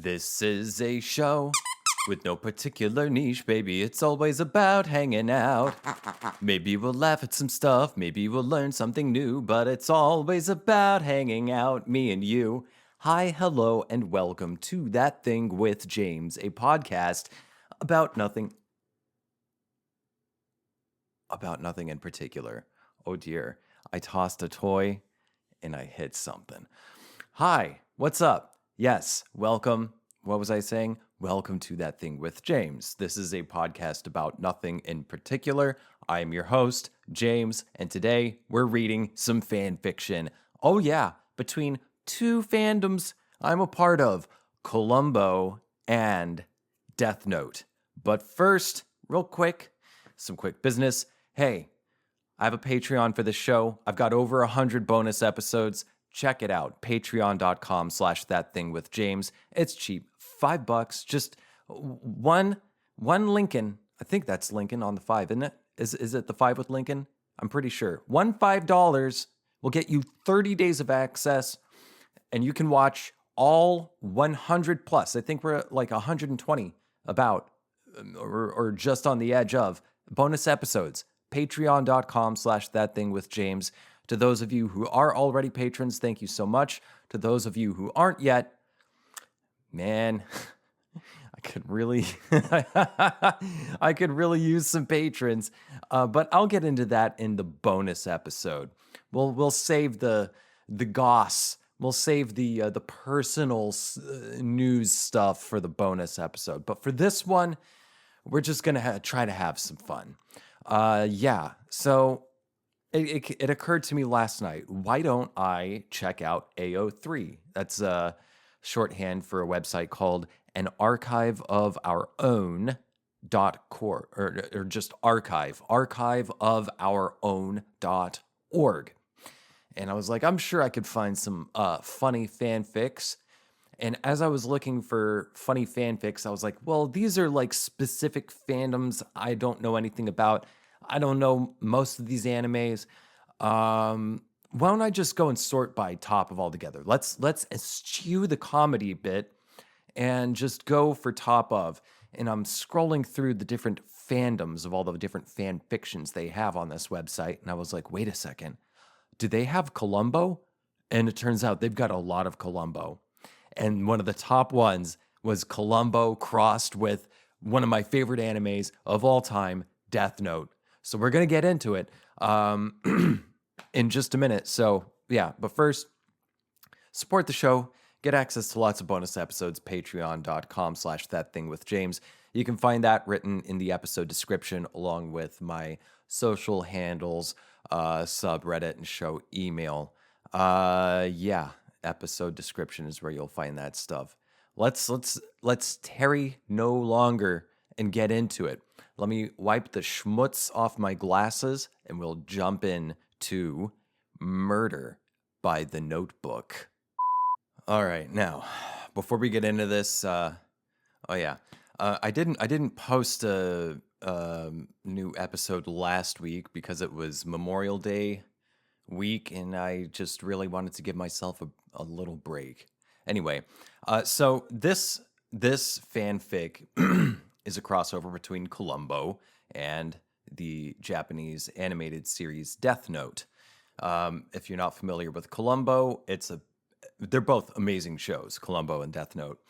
This is a show with no particular niche, baby. It's always about hanging out. Maybe we'll laugh at some stuff, maybe we'll learn something new, but it's always about hanging out, me and you. Hi, hello, and welcome to That Thing with James, a podcast about nothing in particular. Oh dear, I tossed a toy and I hit something. Hi, what's up? Yes, welcome. What was I saying? Welcome to That Thing with James. This is a podcast about nothing in particular. I am your host, James, and today we're reading some fan fiction. Oh yeah, between two fandoms I'm a part of, Columbo and Death Note. But first, real quick, some quick business. Hey, I have a Patreon for the show. I've got over 100 bonus episodes. Check it out, patreon.com/thatthingwithjames. It's cheap, $5, just one Lincoln. I think that's Lincoln on the 5, isn't it? Is it the 5 with Lincoln? I'm pretty sure. $5 will get you 30 days of access, and you can watch all 100 plus. I think we're at like 120 about, or just on the edge of bonus episodes. Patreon.com/thatthingwithjames. To those of you who are already patrons, thank you so much. To those of you who aren't yet, man, I could really use some patrons. But I'll get into that in the bonus episode. We'll save the goss. We'll save the personal news stuff for the bonus episode. But for this one, we're just gonna try to have some fun. So it occurred to me last night, why don't I check out AO3? That's a shorthand for a website called an archive of our own .org, or just archive of our own.org. And I was like, I'm sure I could find some funny fanfics. And as I was looking for funny fanfics, I was like, well, these are like specific fandoms I don't know anything about. I don't know most of these animes. Why don't I just go and sort by top of all together? Let's eschew the comedy bit and just go for top of. And I'm scrolling through the different fandoms of all the different fan fictions they have on this website. And I was like, wait a second. Do they have Columbo? And it turns out they've got a lot of Columbo. And one of the top ones was Columbo crossed with one of my favorite animes of all time, Death Note. So we're going to get into it in just a minute. So yeah, but first, support the show. Get access to lots of bonus episodes, patreon.com/thatthingwithjames. You can find that written in the episode description along with my social handles, subreddit, and show email. Episode description is where you'll find that stuff. Let's tarry no longer and get into it. Let me wipe the schmutz off my glasses and we'll jump in to Murder by the Notebook. All right, now, before we get into this, I didn't post a new episode last week because it was Memorial Day week and I just really wanted to give myself a little break. Anyway, so this fanfic is a crossover between Columbo and the Japanese animated series Death Note. If you're not familiar with Columbo, they're both amazing shows, Columbo and Death Note.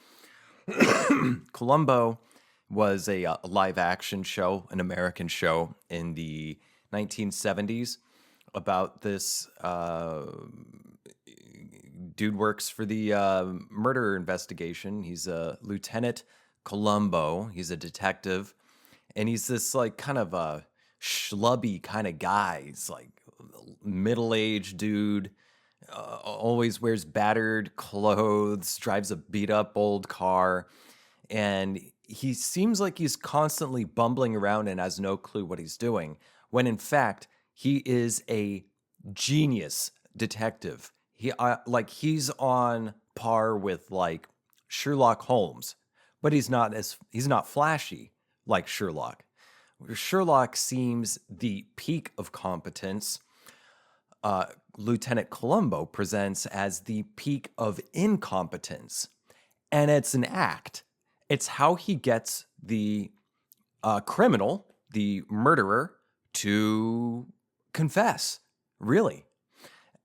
Columbo was a live action show, an American show in the 1970s about this dude works for the murder investigation. He's a Lieutenant Columbo. He's a detective. And he's this like kind of a schlubby kind of guy. He's like middle-aged dude, always wears battered clothes, drives a beat-up old car. And he seems like he's constantly bumbling around and has no clue what he's doing, when in fact, he is a genius detective. He's on par with like Sherlock Holmes, but he's not flashy like Sherlock. Sherlock seems the peak of competence. Lieutenant Columbo presents as the peak of incompetence. And it's an act. It's how he gets the criminal, the murderer, to confess, really.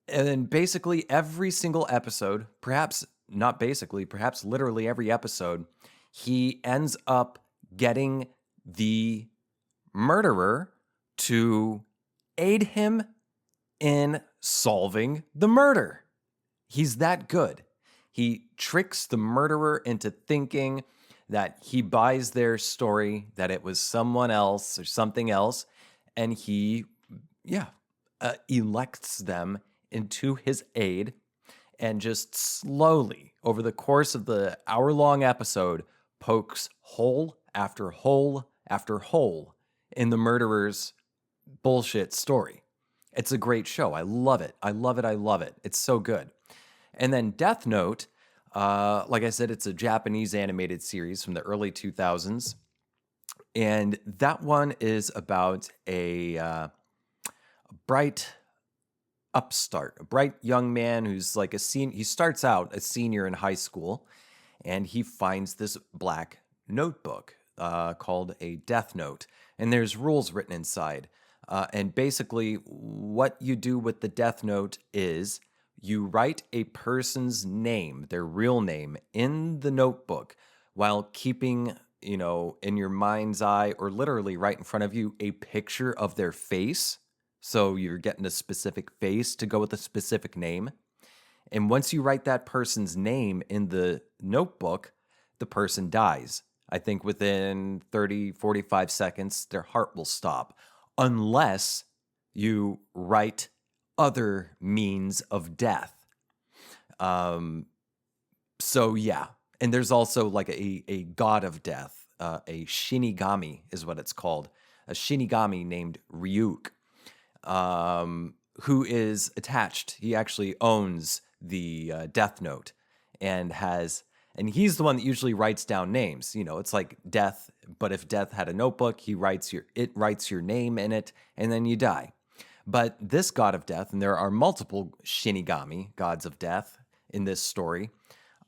And then basically every single episode, perhaps not basically, perhaps literally every episode, he ends up getting the murderer to aid him in solving the murder. He's that good. He tricks the murderer into thinking that he buys their story, that it was someone else or something else, and he, elects them into his aid and just slowly, over the course of the hour-long episode, pokes hole after hole after hole in the murderer's bullshit story. It's a great show. I love it. I love it. I love it. It's so good. And then Death Note, like I said, it's a Japanese animated series from the early 2000s. And that one is about a bright upstart, a bright young man who's like he starts out a senior in high school, and he finds this black notebook called a Death Note. And there's rules written inside. And basically, what you do with the Death Note is you write a person's name, their real name, in the notebook while keeping, in your mind's eye or literally right in front of you, a picture of their face. So you're getting a specific face to go with a specific name. And once you write that person's name in the notebook, the person dies. I think within 30, 45 seconds, their heart will stop. Unless you write other means of death. So yeah. And there's also like a god of death. A Shinigami is what it's called. A Shinigami named Ryuk, who is attached. He actually owns the Death Note and he's the one that usually writes down names. It's like death, but if death had a notebook, it writes your name in it, and then you die. But this god of death, and there are multiple Shinigami, gods of death, in this story.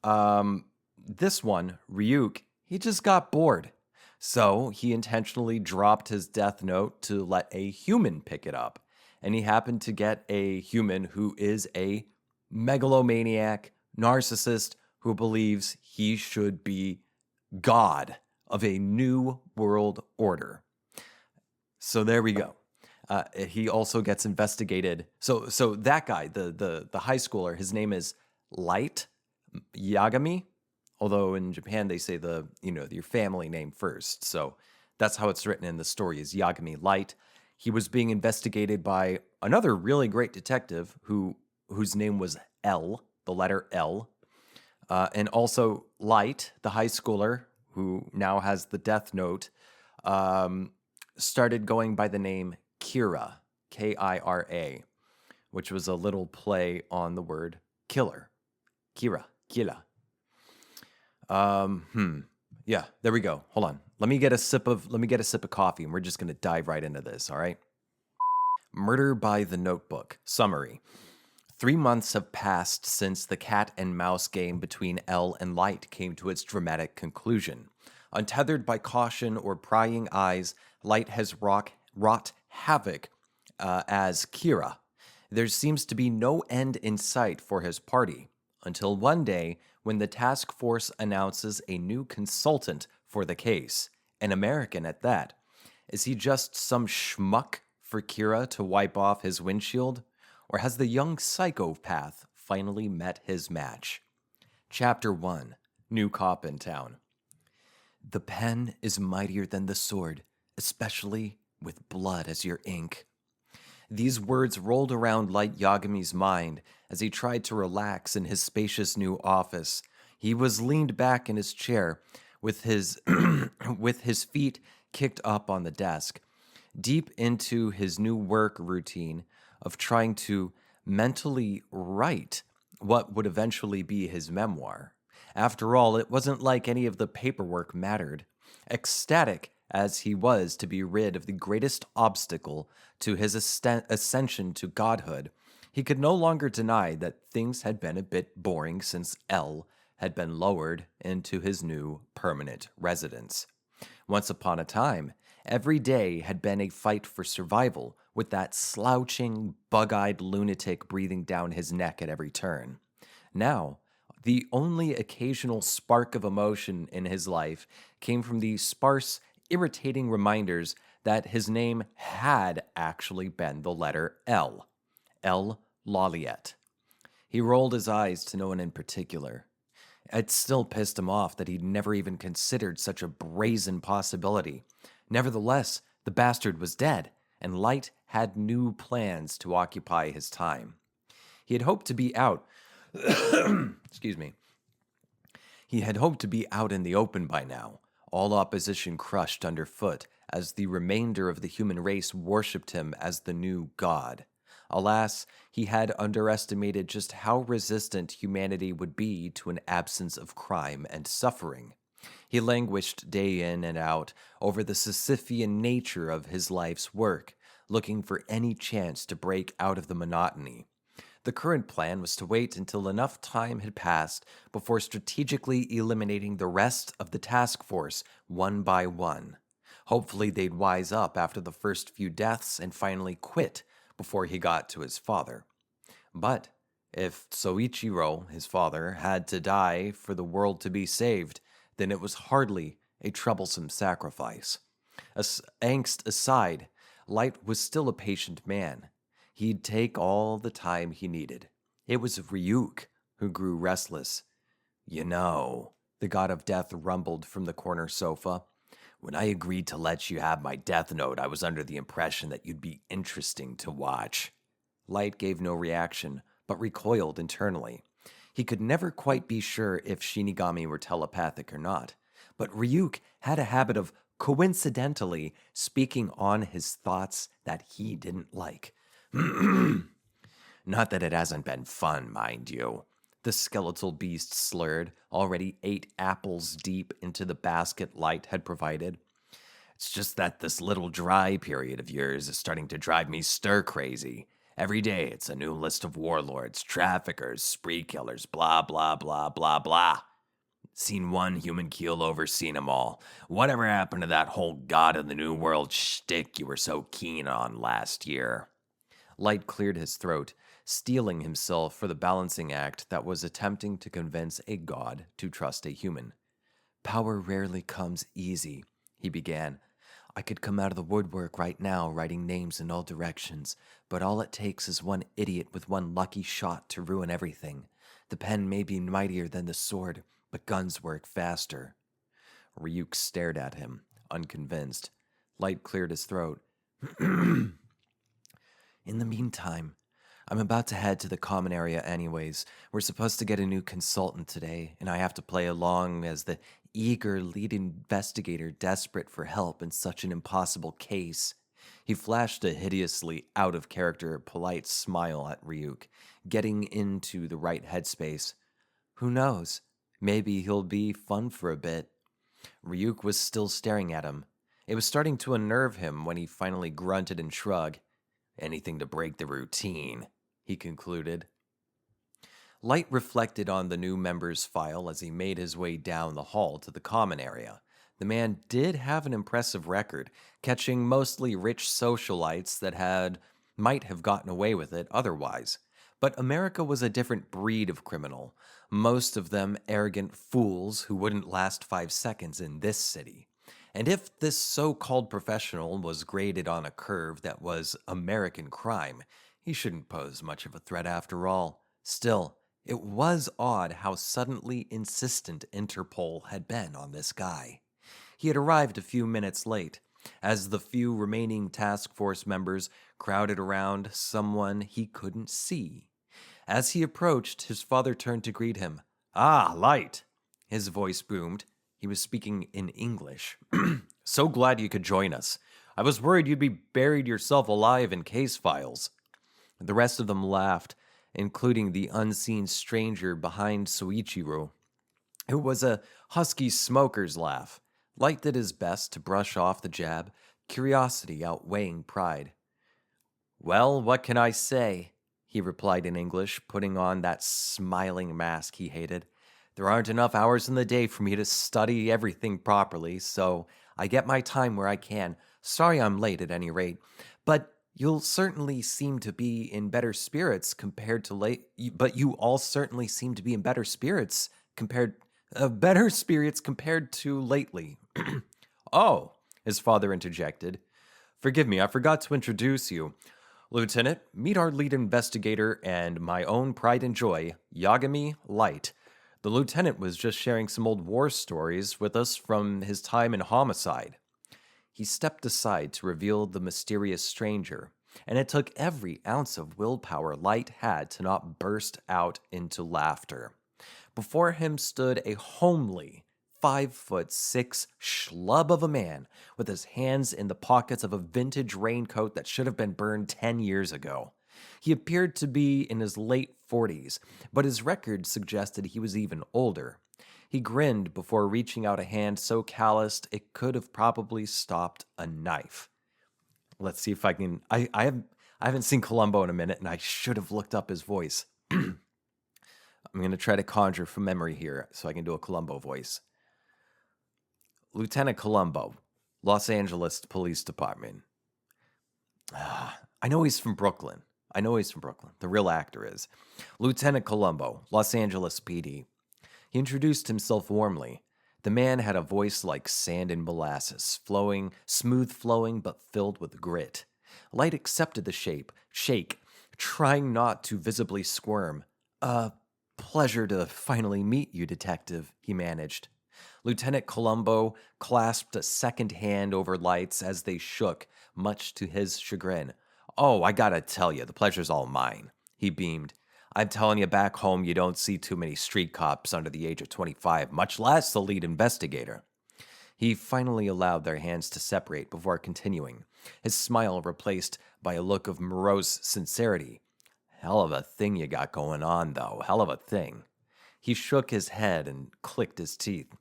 This one, Ryuk, he just got bored. So he intentionally dropped his Death Note to let a human pick it up. And he happened to get a human who is a megalomaniac, narcissist, who believes he should be God of a new world order. So there we go. He also gets investigated. So that guy, the high schooler, his name is Light Yagami. Although in Japan they say your family name first. So that's how it's written in the story, is Yagami Light. He was being investigated by another really great detective whose name was L, the letter L. And also Light, the high schooler, who now has the Death Note, started going by the name Kira, Kira, which was a little play on the word killer. Kira. Yeah, there we go. Hold on. Let me get a sip of coffee, and we're just gonna dive right into this, all right? Murder by the Notebook. Summary. 3 months have passed since the cat and mouse game between L and Light came to its dramatic conclusion. Untethered by caution or prying eyes, Light has wrought havoc as Kira. There seems to be no end in sight for his party, until one day when the task force announces a new consultant for the case, an American at that. Is he just some schmuck for Kira to wipe off his windshield? Or has the young psychopath finally met his match? Chapter 1. New Cop in Town. The pen is mightier than the sword, especially with blood as your ink. These words rolled around Light Yagami's mind as he tried to relax in his spacious new office. He was leaned back in his chair with his feet kicked up on the desk, deep into his new work routine of trying to mentally write what would eventually be his memoir. After all, it wasn't like any of the paperwork mattered. Ecstatic as he was to be rid of the greatest obstacle to his ascension to godhood, he could no longer deny that things had been a bit boring since L had been lowered into his new permanent residence. Once upon a time, every day had been a fight for survival, with that slouching, bug eyed lunatic breathing down his neck at every turn. Now, the only occasional spark of emotion in his life came from the sparse, irritating reminders that his name had actually been the letter L. L. Laliette. He rolled his eyes to no one in particular. It still pissed him off that he'd never even considered such a brazen possibility. Nevertheless, the bastard was dead, and Light had new plans to occupy his time. He had hoped to be out. Excuse me. He had hoped to be out in the open by now, all opposition crushed underfoot, as the remainder of the human race worshipped him as the new god. Alas, he had underestimated just how resistant humanity would be to an absence of crime and suffering. He languished day in and out over the Sisyphean nature of his life's work, looking for any chance to break out of the monotony. The current plan was to wait until enough time had passed before strategically eliminating the rest of the task force one by one. Hopefully they'd wise up after the first few deaths and finally quit before he got to his father. But if Soichiro, his father, had to die for the world to be saved, then it was hardly a troublesome sacrifice. Angst aside, Light was still a patient man. He'd take all the time he needed. It was Ryuk who grew restless. You know, the god of death rumbled from the corner sofa. When I agreed to let you have my death note, I was under the impression that you'd be interesting to watch. Light gave no reaction, but recoiled internally. He could never quite be sure if Shinigami were telepathic or not, but Ryuk had a habit of coincidentally speaking on his thoughts that he didn't like. Not that it hasn't been fun, mind you. The skeletal beast slurred, already 8 apples deep into the basket Light had provided. It's just that this little dry period of yours is starting to drive me stir-crazy. Every day it's a new list of warlords, traffickers, spree killers, blah, blah, blah, blah, blah. Seen one human keel over, seen 'em all. Whatever happened to that whole God of the New World shtick you were so keen on last year? Light cleared his throat, steeling himself for the balancing act that was attempting to convince a god to trust a human. Power rarely comes easy, he began. I could come out of the woodwork right now writing names in all directions, but all it takes is one idiot with one lucky shot to ruin everything. The pen may be mightier than the sword, but guns work faster. Ryuk stared at him, unconvinced. Light cleared his throat. In the meantime, I'm about to head to the common area anyways. We're supposed to get a new consultant today, and I have to play along as the eager lead investigator desperate for help in such an impossible case. He flashed a hideously out-of-character, polite smile at Ryuk, getting into the right headspace. Who knows? Maybe he'll be fun for a bit. Ryuk was still staring at him. It was starting to unnerve him when he finally grunted and shrugged. Anything to break the routine, he concluded. Light reflected on the new member's file as he made his way down the hall to the common area. The man did have an impressive record, catching mostly rich socialites that might have gotten away with it otherwise. But America was a different breed of criminal, most of them arrogant fools who wouldn't last 5 seconds in this city. And if this so-called professional was graded on a curve that was American crime, he shouldn't pose much of a threat after all. Still, it was odd how suddenly insistent Interpol had been on this guy. He had arrived a few minutes late, as the few remaining task force members crowded around someone he couldn't see. As he approached, his father turned to greet him. "Ah, Light!" His voice boomed. He was speaking in English. "So glad you could join us. I was worried you'd be buried yourself alive in case files." The rest of them laughed, including the unseen stranger behind Soichiro. It was a husky smoker's laugh. Light did his best to brush off the jab, curiosity outweighing pride. "Well, what can I say?" he replied in English, putting on that smiling mask he hated. There aren't enough hours in the day for me to study everything properly, so I get my time where I can. Sorry I'm late at any rate, but you'll certainly seem to be in better spirits compared to but you all certainly seem to be in better spirits compared to lately. Oh, his father interjected. Forgive me, I forgot to introduce you. Lieutenant, meet our lead investigator and my own pride and joy, Yagami Light. The lieutenant was just sharing some old war stories with us from his time in homicide. He stepped aside to reveal the mysterious stranger, and it took every ounce of willpower Light had to not burst out into laughter. Before him stood a homely, 5'6" schlub of a man with his hands in the pockets of a vintage raincoat that should have been burned 10 years ago. He appeared to be in his late 40s, but his record suggested he was even older. He grinned before reaching out a hand so calloused it could have probably stopped a knife. Let's see if I can. I haven't seen Columbo in a minute, and I should have looked up his voice. I'm going to try to conjure from memory here so I can do a Columbo voice. Lieutenant Columbo, Los Angeles Police Department. I know he's from Brooklyn. The real actor is. Lieutenant Columbo, Los Angeles PD. He introduced himself warmly. The man had a voice like sand and molasses, smooth flowing, but filled with grit. Light accepted the shake, trying not to visibly squirm. Pleasure to finally meet you, detective, he managed. Lieutenant Columbo clasped a second hand over Light's as they shook, much to his chagrin. Oh, I gotta tell you, the pleasure's all mine, he beamed. I'm telling you, back home, you don't see too many street cops under the age of 25, much less the lead investigator. He finally allowed their hands to separate before continuing, his smile replaced by a look of morose sincerity. Hell of a thing you got going on, though. Hell of a thing. He shook his head and clicked his teeth.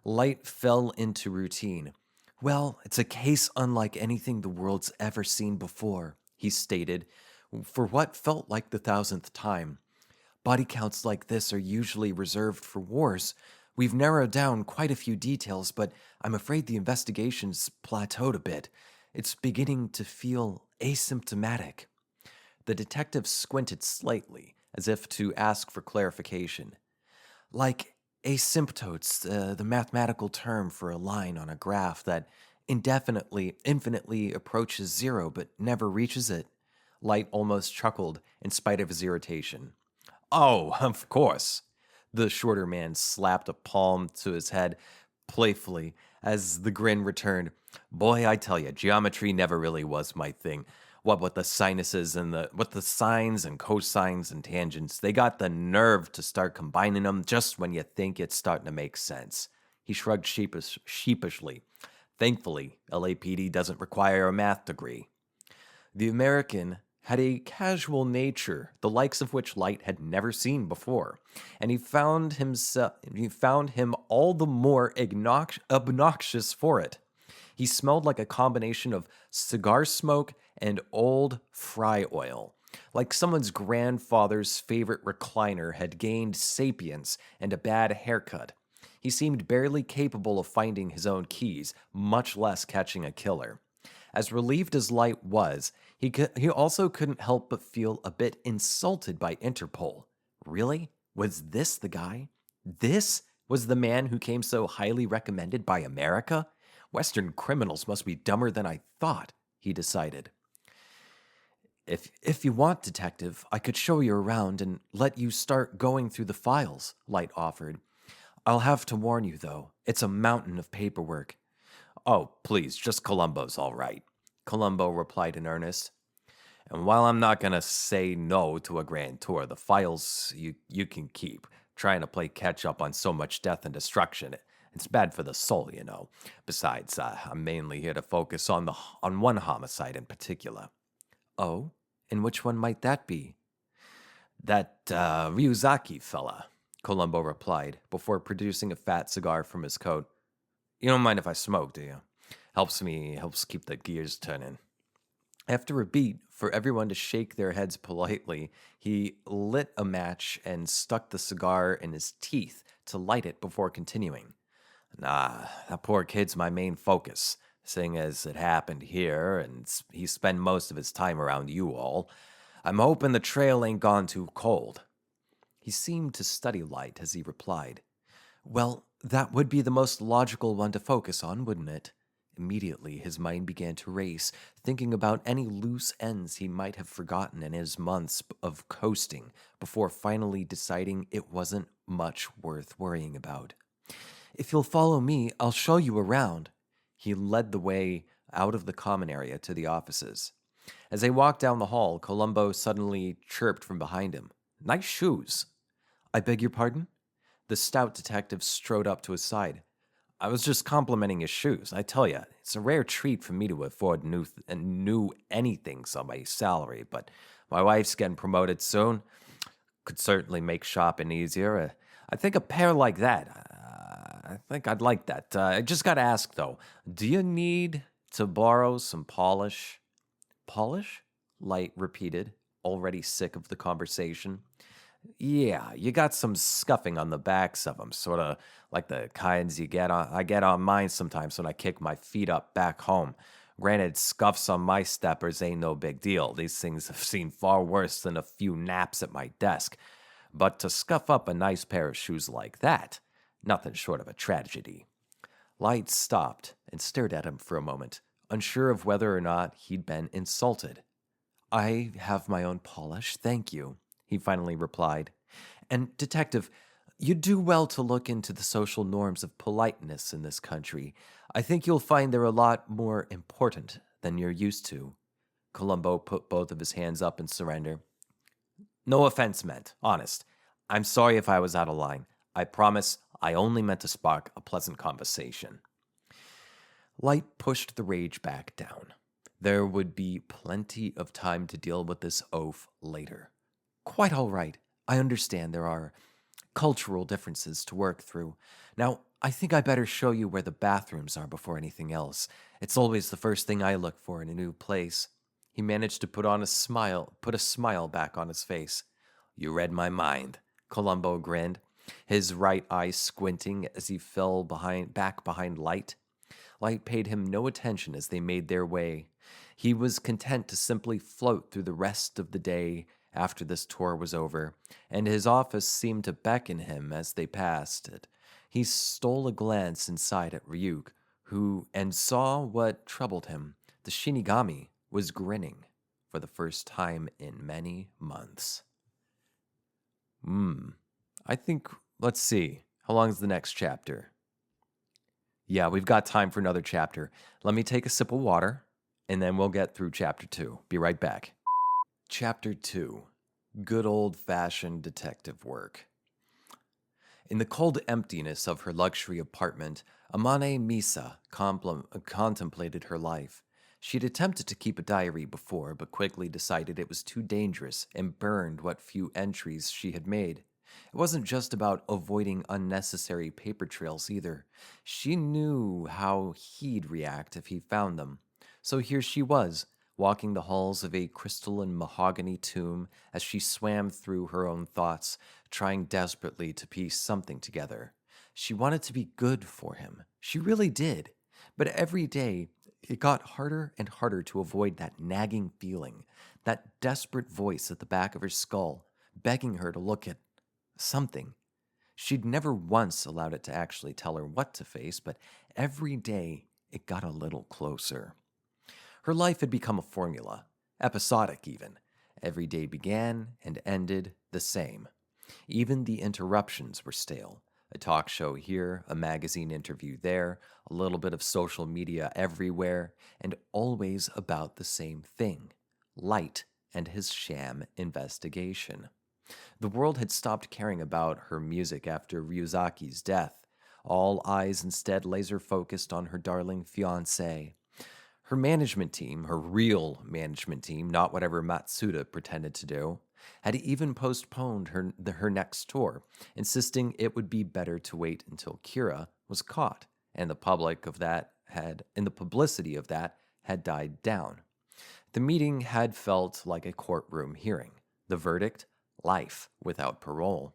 Light fell into routine. Well, it's a case unlike anything the world's ever seen before, he stated, for what felt like the 1,000th time. Body counts like this are usually reserved for wars. We've narrowed down quite a few details, but I'm afraid the investigation's plateaued a bit. It's beginning to feel asymptomatic. The detective squinted slightly, as if to ask for clarification. Like asymptotes, the mathematical term for a line on a graph that infinitely approaches zero but never reaches it. Light almost chuckled in spite of his irritation. Oh, of course. The shorter man slapped a palm to his head playfully as the grin returned. Boy, I tell you, geometry never really was my thing. What with the sinuses and the sines and cosines and tangents, they got the nerve to start combining them just when you think it's starting to make sense. He shrugged sheepishly. Thankfully, LAPD doesn't require a math degree. The American had a casual nature, the likes of which Light had never seen before, and he found him all the more obnoxious for it. He smelled like a combination of cigar smoke and old fry oil, like someone's grandfather's favorite recliner had gained sapience and a bad haircut. He seemed barely capable of finding his own keys, much less catching a killer. As relieved as Light was, he also couldn't help but feel a bit insulted by Interpol. Really? Was this the guy? This was the man who came so highly recommended by America? Western criminals must be dumber than I thought, he decided. If you want, detective, I could show you around and let you start going through the files, Light offered. I'll have to warn you, though, it's a mountain of paperwork. Oh, please, just Columbo's all right, Columbo replied in earnest. And while I'm not going to say no to a grand tour, the files you can keep. Trying to play catch up on so much death and destruction, it's bad for the soul, you know. Besides, I'm mainly here to focus on one homicide in particular. Oh, and which one might that be? That Ryuzaki fella, Columbo replied, before producing a fat cigar from his coat. You don't mind if I smoke, do you? Helps keep the gears turning. After a beat, for everyone to shake their heads politely, he lit a match and stuck the cigar in his teeth to light it before continuing. Nah, that poor kid's my main focus, seeing as it happened here and he spent most of his time around you all. I'm hoping the trail ain't gone too cold. He seemed to study Light as he replied, well, that would be the most logical one to focus on, wouldn't it? Immediately, his mind began to race, thinking about any loose ends he might have forgotten in his months of coasting before finally deciding it wasn't much worth worrying about. If you'll follow me, I'll show you around. He led the way out of the common area to the offices. As they walked down the hall, Columbo suddenly chirped from behind him. Nice shoes. I beg your pardon? The stout detective strode up to his side. I was just complimenting his shoes. I tell you, it's a rare treat for me to afford new anythings on my salary, but my wife's getting promoted soon. Could certainly make shopping easier. I think a pair like that, I think I'd like that. I just got to ask, though, do you need to borrow some polish? Polish? Light repeated, already sick of the conversation. Yeah, you got some scuffing on the backs of them, sort of like the kinds I get on mine sometimes when I kick my feet up back home. Granted, scuffs on my steppers ain't no big deal. These things have seen far worse than a few naps at my desk. But to scuff up a nice pair of shoes like that, nothing short of a tragedy. Light stopped and stared at him for a moment, unsure of whether or not he'd been insulted. I have my own polish, thank you, he finally replied. And, Detective, you do well to look into the social norms of politeness in this country. I think you'll find they're a lot more important than you're used to. Columbo put both of his hands up in surrender. No offense meant, honest. I'm sorry if I was out of line. I promise I only meant to spark a pleasant conversation. Light pushed the rage back down. There would be plenty of time to deal with this oaf later. Quite all right. I understand there are cultural differences to work through. Now, I think I better show you where the bathrooms are before anything else. It's always the first thing I look for in a new place. He managed to put a smile back on his face. You read my mind, Columbo grinned, his right eye squinting as he fell back behind Light. Light paid him no attention as they made their way. He was content to simply float through the rest of the day after this tour was over, and his office seemed to beckon him as they passed it. He stole a glance inside at Ryuk, who and saw what troubled him. The Shinigami was grinning for the first time in many months. I think, let's see, how long is the next chapter? Yeah, we've got time for another chapter. Let me take a sip of water, and then we'll get through chapter 2. Be right back. Chapter 2. Good old-fashioned detective work. In the cold emptiness of her luxury apartment, Amane Misa contemplated her life. She'd attempted to keep a diary before, but quickly decided it was too dangerous and burned what few entries she had made. It wasn't just about avoiding unnecessary paper trails either. She knew how he'd react if he found them. So here she was, walking the halls of a crystalline mahogany tomb as she swam through her own thoughts, trying desperately to piece something together. She wanted to be good for him. She really did. But every day, it got harder and harder to avoid that nagging feeling, that desperate voice at the back of her skull, begging her to look at something. She'd never once allowed it to actually tell her what to face, but every day it got a little closer. Her life had become a formula, episodic even. Every day began and ended the same. Even the interruptions were stale. A talk show here, a magazine interview there, a little bit of social media everywhere, and always about the same thing: Light and his sham investigation. The world had stopped caring about her music after Ryuzaki's death. All eyes instead laser focused on her darling fiancé. Her management team, her real management team, not whatever Matsuda pretended to do, had even postponed her next tour, insisting it would be better to wait until Kira was caught, and the publicity of that had died down. The meeting had felt like a courtroom hearing. The verdict? Life without parole.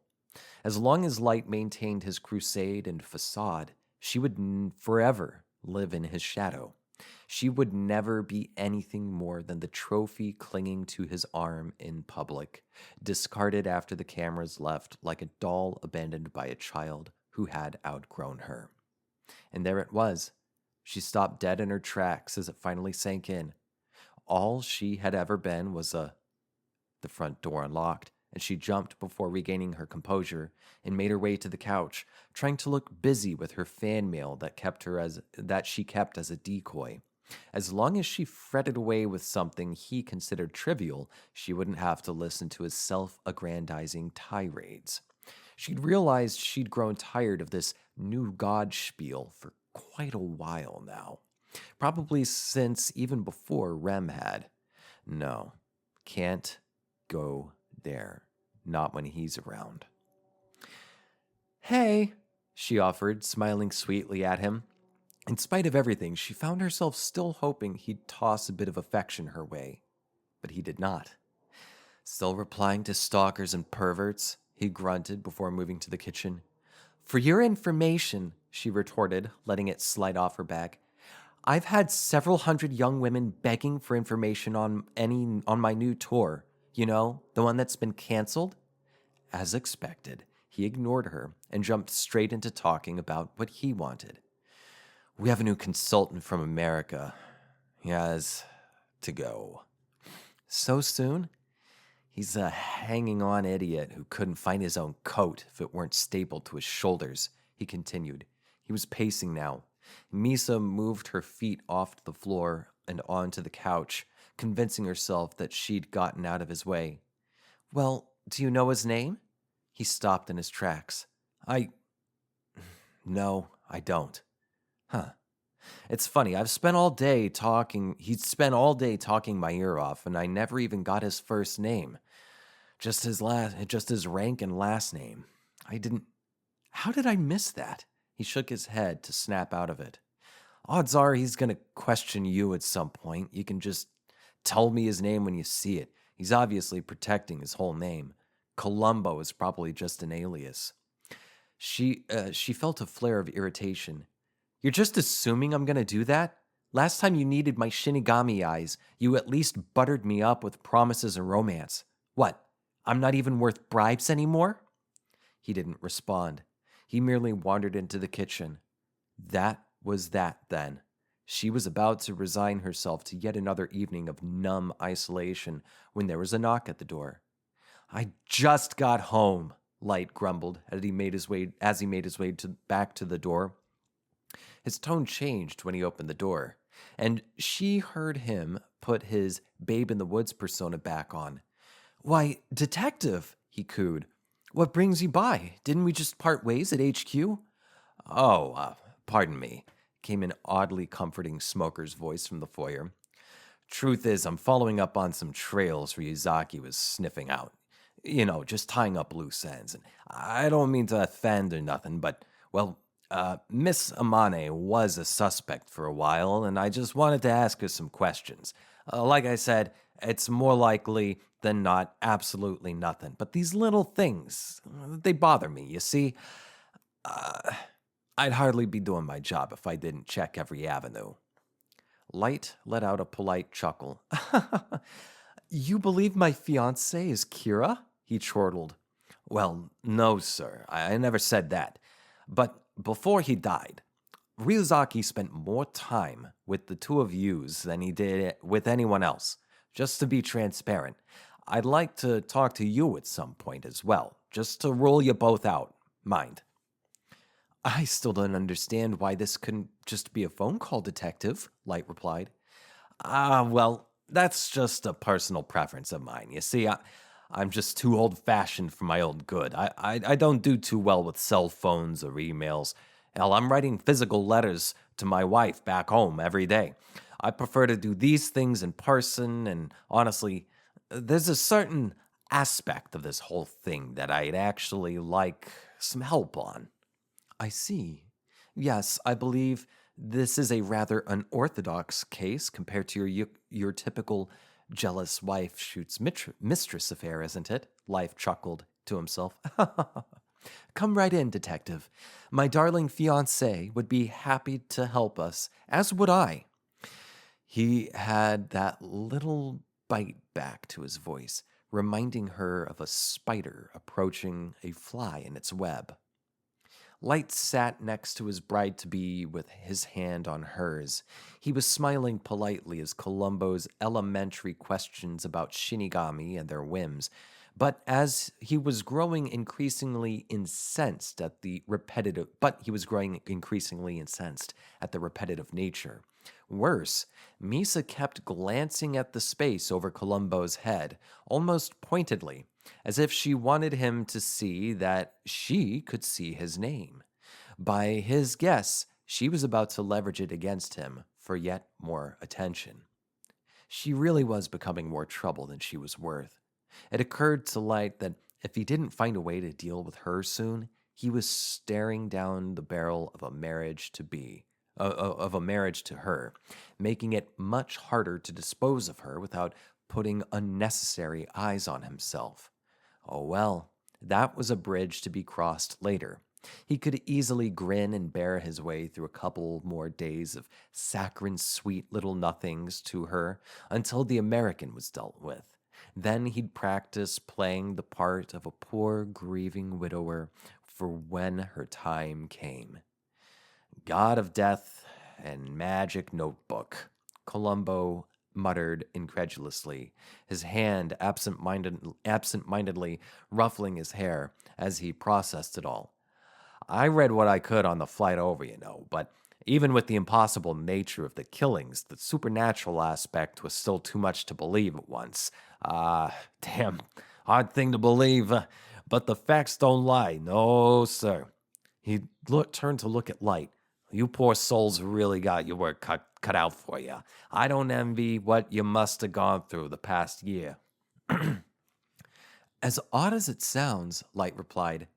As long as Light maintained his crusade and facade, she would forever live in his shadow. She would never be anything more than the trophy clinging to his arm in public, discarded after the cameras left like a doll abandoned by a child who had outgrown her. And there it was. She stopped dead in her tracks as it finally sank in. All she had ever been was The front door unlocked, and she jumped before regaining her composure and made her way to the couch, trying to look busy with her fan mail that she kept as a decoy. As long as she fretted away with something he considered trivial, she wouldn't have to listen to his self-aggrandizing tirades. She'd realized she'd grown tired of this new god spiel for quite a while now. Probably since even before Rem had. No, can't go there. Not when he's around. Hey, she offered, smiling sweetly at him. In spite of everything, she found herself still hoping he'd toss a bit of affection her way. But he did not. Still replying to stalkers and perverts, he grunted before moving to the kitchen. For your information, she retorted, letting it slide off her back, I've had several hundred young women begging for information on my new tour. You know, the one that's been canceled? As expected, he ignored her and jumped straight into talking about what he wanted. We have a new consultant from America. He has to go. So soon? He's a hanging-on idiot who couldn't find his own coat if it weren't stapled to his shoulders, he continued. He was pacing now. Misa moved her feet off the floor and onto the couch, convincing herself that she'd gotten out of his way. Well, do you know his name? He stopped in his tracks. No, I don't. Huh. It's funny, he'd spent all day talking my ear off, and I never even got his first name. Just his rank and last name. How did I miss that? He shook his head to snap out of it. Odds are he's going to question you at some point. You can just tell me his name when you see it. He's obviously protecting his whole name. Columbo is probably just an alias. She felt a flare of irritation. You're just assuming I'm going to do that? Last time you needed my Shinigami eyes, you at least buttered me up with promises and romance. What? I'm not even worth bribes anymore? He didn't respond. He merely wandered into the kitchen. That was that, then. She was about to resign herself to yet another evening of numb isolation when there was a knock at the door. I just got home, Light grumbled as he made his way back to the door. His tone changed when he opened the door, and she heard him put his Babe in the Woods persona back on. Why, detective, he cooed. What brings you by? Didn't we just part ways at HQ? Pardon me, came an oddly comforting smoker's voice from the foyer. Truth is, I'm following up on some trails Ryuzaki was sniffing out. You know, just tying up loose ends. And I don't mean to offend or nothing, but, Miss Amane was a suspect for a while, and I just wanted to ask her some questions. Like I said, it's more likely than not absolutely nothing. But these little things, they bother me, you see. I'd hardly be doing my job if I didn't check every avenue. Light let out a polite chuckle. You believe my fiancée is Kira? He chortled. Well, no, sir. I never said that. But before he died, Ryuzaki spent more time with the two of yous than he did with anyone else. Just to be transparent, I'd like to talk to you at some point as well, just to rule you both out. Mind. I still don't understand why this couldn't just be a phone call, detective, Light replied. Well, that's just a personal preference of mine. You see, I'm just too old-fashioned for my own good. I don't do too well with cell phones or emails. Hell, I'm writing physical letters to my wife back home every day. I prefer to do these things in person, and honestly, there's a certain aspect of this whole thing that I'd actually like some help on. I see. Yes, I believe This is a rather unorthodox case compared to your typical jealous wife shoots mistress affair, isn't it? Life chuckled to himself. Come right in, detective. My darling fiancé would be happy to help us, as would I. He had that little bite back to his voice, reminding her of a spider approaching a fly in its web. Light sat next to his bride to be with his hand on hers. He was smiling politely as Columbo's elementary questions about Shinigami and their whims. But as he was growing increasingly incensed at the repetitive nature. Worse, Misa kept glancing at the space over Columbo's head, almost pointedly, as if she wanted him to see that she could see his name. By his guess, she was about to leverage it against him for yet more attention. She really was becoming more trouble than she was worth. It occurred to Light that if he didn't find a way to deal with her soon, he was staring down the barrel of a marriage to her, making it much harder to dispose of her without putting unnecessary eyes on himself. Oh well, that was a bridge to be crossed later. He could easily grin and bear his way through a couple more days of saccharine sweet little nothings to her until the American was dealt with. Then he'd practice playing the part of a poor grieving widower for when her time came. God of death and magic notebook, Columbo muttered incredulously, his hand absent-mindedly ruffling his hair as he processed it all. I read what I could on the flight over, but even with the impossible nature of the killings, the supernatural aspect was still too much to believe at once. Damn, hard thing to believe, but the facts don't lie. No, sir. He turned to look at Light. You poor souls really got your work cut out for you. I don't envy what you must have gone through the past year. As odd as it sounds, Light replied,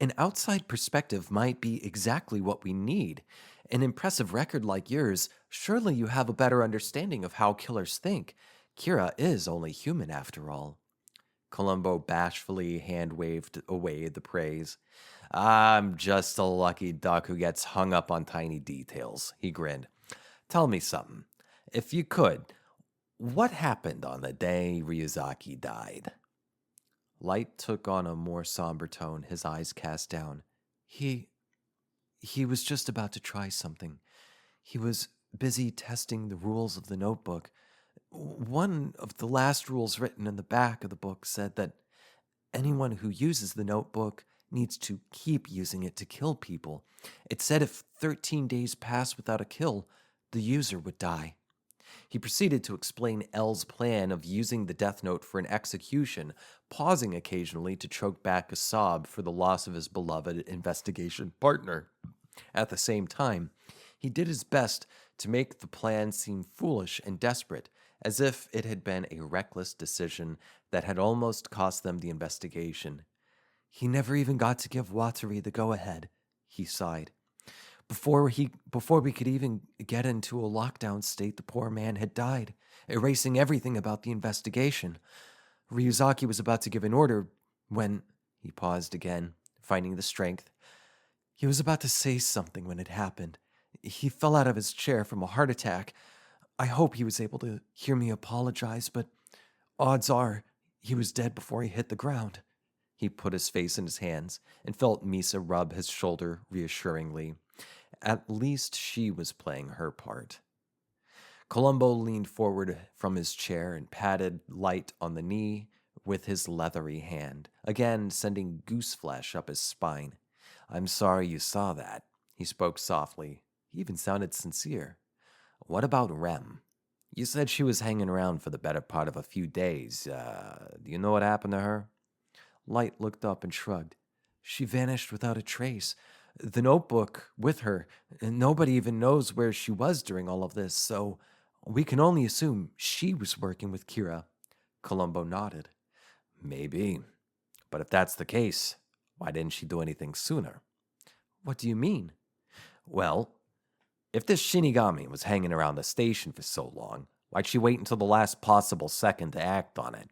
an outside perspective might be exactly what we need. An impressive record like yours, surely you have a better understanding of how killers think. Kira is only human after all. Columbo bashfully hand-waved away the praise. I'm just a lucky duck who gets hung up on tiny details, he grinned. Tell me something. If you could, what happened on the day Ryuzaki died? Light took on a more somber tone, his eyes cast down. He was just about to try something. He was busy testing the rules of the notebook. One of the last rules written in the back of the book said that anyone who uses the notebook needs to keep using it to kill people. It said if 13 days passed without a kill, the user would die. He proceeded to explain L's plan of using the death note for an execution, pausing occasionally to choke back a sob for the loss of his beloved investigation partner. At the same time, he did his best to make the plan seem foolish and desperate, as if it had been a reckless decision that had almost cost them the investigation. He never even got to give Watari the go-ahead, he sighed. Before we could even get into a lockdown state, the poor man had died, erasing everything about the investigation. Ryuzaki was about to give an order when he paused again, finding the strength. He was about to say something when it happened. He fell out of his chair from a heart attack. I hope he was able to hear me apologize, but odds are he was dead before he hit the ground. He put his face in his hands and felt Misa rub his shoulder reassuringly. At least she was playing her part. Columbo leaned forward from his chair and patted Light on the knee with his leathery hand, again sending gooseflesh up his spine. I'm sorry you saw that. He spoke softly. He even sounded sincere. What about Rem? You said she was hanging around for the better part of a few days. Do you know what happened to her? Light looked up and shrugged. She vanished without a trace. The notebook with her, and nobody even knows where she was during all of this, so we can only assume she was working with Kira. Columbo nodded. Maybe. But if that's the case, why didn't she do anything sooner? What do you mean? Well, If this Shinigami was hanging around the station for so long, why'd she wait until the last possible second to act on it?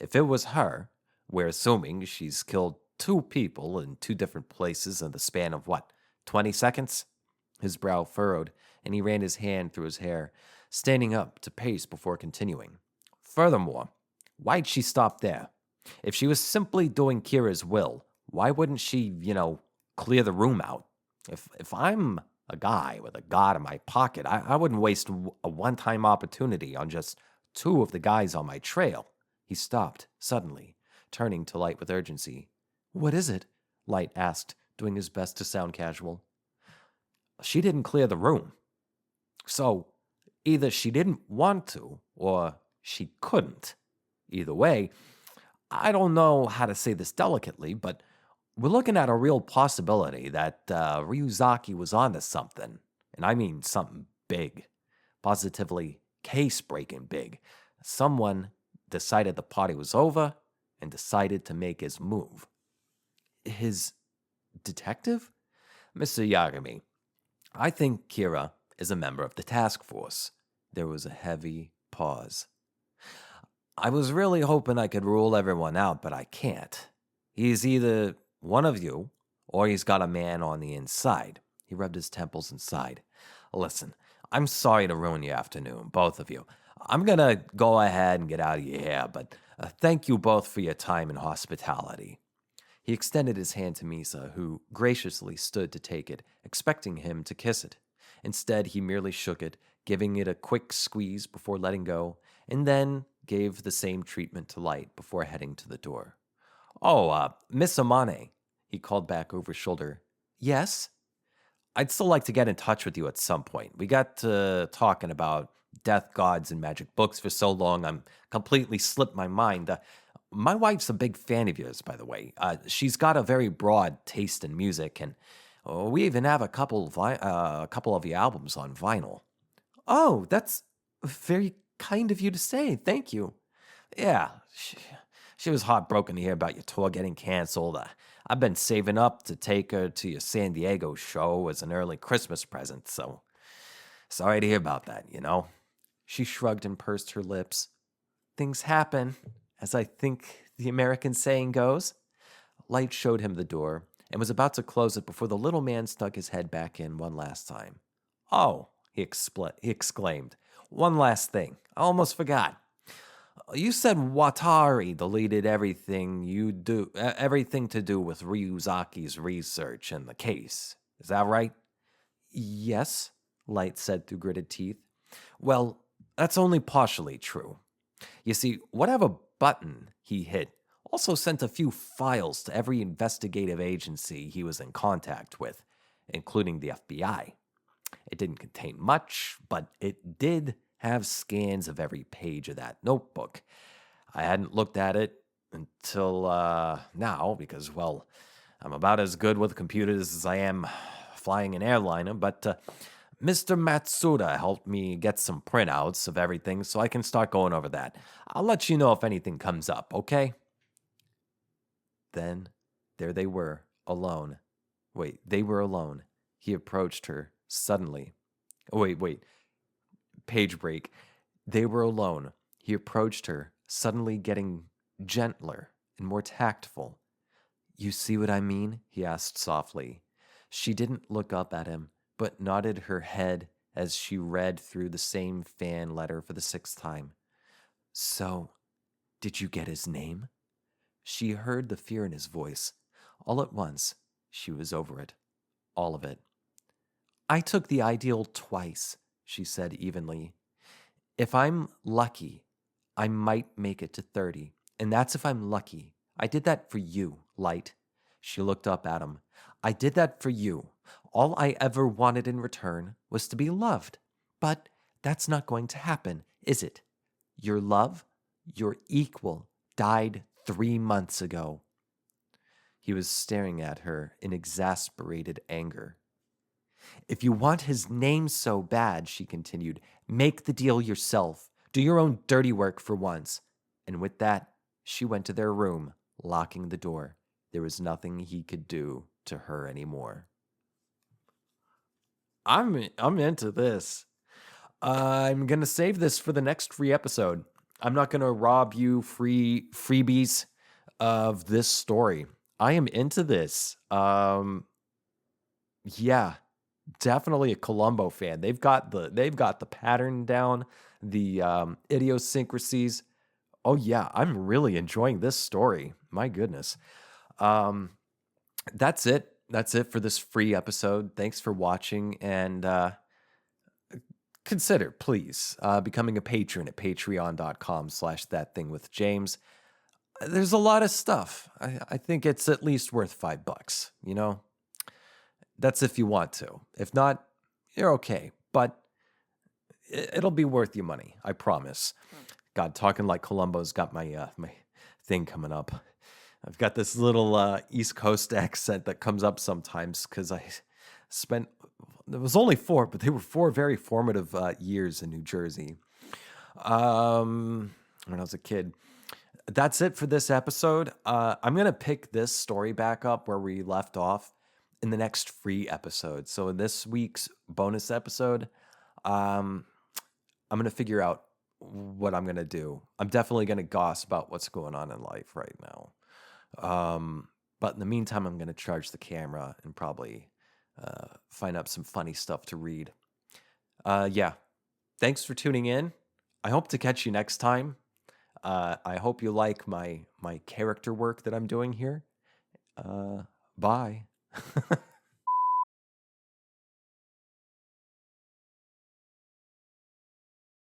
If it was her, we're assuming she's killed two people in two different places in the span of what, 20 seconds? His brow furrowed, and he ran his hand through his hair, standing up to pace before continuing. Furthermore, why'd she stop there? If she was simply doing Kira's will, why wouldn't she, clear the room out? If I'm a guy with a god in my pocket, I wouldn't waste a one-time opportunity on just two of the guys on my trail. He stopped, suddenly, turning to Light with urgency. What is it? Light asked, doing his best to sound casual. She didn't clear the room. So, either she didn't want to, or she couldn't. Either way, I don't know how to say this delicately, but we're looking at a real possibility that Ryuzaki was onto something. And I mean something big. Positively case-breaking big. Someone decided the party was over and decided to make his move. His detective? Mr. Yagami, I think Kira is a member of the task force. There was a heavy pause. I was really hoping I could rule everyone out, but I can't. He's either one of you, or he's got a man on the inside. He rubbed his temples and sighed. Listen, I'm sorry to ruin your afternoon, both of you. I'm gonna go ahead and get out of your hair, but thank you both for your time and hospitality. He extended his hand to Misa, who graciously stood to take it, expecting him to kiss it. Instead, he merely shook it, giving it a quick squeeze before letting go, and then gave the same treatment to Light before heading to the door. Oh, Miss Amane, he called back over his shoulder. Yes? I'd still like to get in touch with you at some point. We got to talking about death gods and magic books for so long, I'm completely slipped my mind. My wife's a big fan of yours, by the way. She's got a very broad taste in music, and we even have a couple of your albums on vinyl. Oh, that's very kind of you to say. Thank you. Yeah, she was heartbroken to hear about your tour getting canceled. I've been saving up to take her to your San Diego show as an early Christmas present, so sorry to hear about that, She shrugged and pursed her lips. Things happen, as I think the American saying goes. Light showed him the door and was about to close it before the little man stuck his head back in one last time. Oh, he exclaimed. One last thing. I almost forgot. You said Watari deleted everything to do with Ryuzaki's research and the case. Is that right? Yes, Light said through gritted teeth. Well, that's only partially true. You see, whatever button he hit also sent a few files to every investigative agency he was in contact with, including the FBI. It didn't contain much, but it did have scans of every page of that notebook. I hadn't looked at it until now because, well, I'm about as good with computers as I am flying an airliner, but Mr. Matsuda helped me get some printouts of everything so I can start going over that. I'll let you know if anything comes up, okay? Then, there they were, alone. They were alone. He approached her suddenly. Wait. Page break. They were alone. He approached her, suddenly getting gentler and more tactful. You see what I mean? He asked softly. She didn't look up at him, but nodded her head as she read through the same fan letter for the 6th time. So, did you get his name? She heard the fear in his voice. All at once, she was over it. All of it. I took the ideal twice, she said evenly. If I'm lucky, I might make it to 30, and that's if I'm lucky. I did that for you, Light. She looked up at him. I did that for you. All I ever wanted in return was to be loved. But that's not going to happen, is it? Your love, your equal, died 3 months ago. He was staring at her in exasperated anger. If you want his name so bad, she continued, make the deal yourself. Do your own dirty work for once. And with that, she went to their room, locking the door. There was nothing he could do to her anymore. I'm into this. I'm gonna save this for the next free episode. I'm not gonna rob you freebies of this story. I am into this. Yeah, definitely a Columbo fan. They've got the pattern down, the idiosyncrasies. Oh yeah, I'm really enjoying this story. My goodness. Um, that's it. That's it for this free episode. Thanks for watching, and consider, please, becoming a patron at patreon.com/thatthingwithjames. There's a lot of stuff. I think it's at least worth $5, you know? That's if you want to. If not, you're okay. But it'll be worth your money. I promise. God, talking like Columbo's got my thing coming up. I've got this little East Coast accent that comes up sometimes because I spent, there was only 4, but they were 4 very formative years in New Jersey when I was a kid. That's it for this episode. I'm going to pick this story back up where we left off in the next free episode. So in this week's bonus episode, I'm going to figure out what I'm going to do. I'm definitely going to goss about what's going on in life right now. But in the meantime, I'm going to charge the camera and probably find out some funny stuff to read. Yeah. Thanks for tuning in. I hope to catch you next time. I hope you like my character work that I'm doing here. Bye.